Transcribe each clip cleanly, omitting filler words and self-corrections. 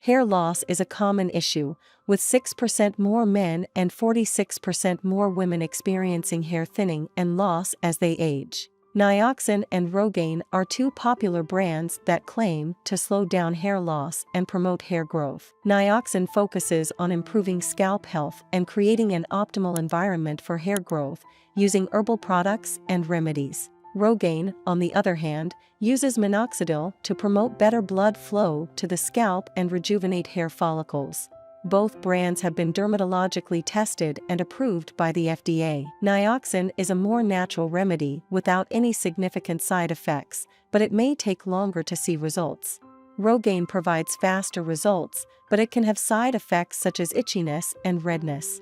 Hair loss is a common issue, with 6% more men and 46% more women experiencing hair thinning and loss as they age. Nioxin and Rogaine are two popular brands that claim to slow down hair loss and promote hair growth. Nioxin focuses on improving scalp health and creating an optimal environment for hair growth using herbal products and remedies. Rogaine, on the other hand, uses minoxidil to promote better blood flow to the scalp and rejuvenate hair follicles. Both brands have been dermatologically tested and approved by the FDA. Nioxin is a more natural remedy without any significant side effects, but it may take longer to see results. Rogaine provides faster results, but it can have side effects such as itchiness and redness.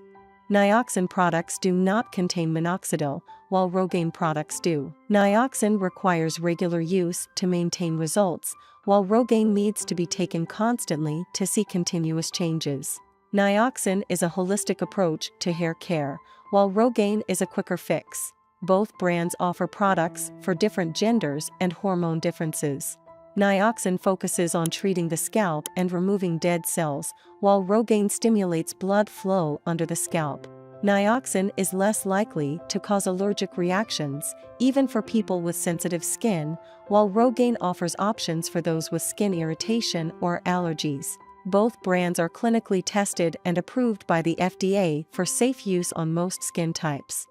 Nioxin products do not contain minoxidil, while Rogaine products do. Nioxin requires regular use to maintain results, while Rogaine needs to be taken constantly to see continuous changes. Nioxin is a holistic approach to hair care, while Rogaine is a quicker fix. Both brands offer products for different genders and hormone differences. Nioxin focuses on treating the scalp and removing dead cells, while Rogaine stimulates blood flow under the scalp. Nioxin is less likely to cause allergic reactions, even for people with sensitive skin, while Rogaine offers options for those with skin irritation or allergies. Both brands are clinically tested and approved by the FDA for safe use on most skin types.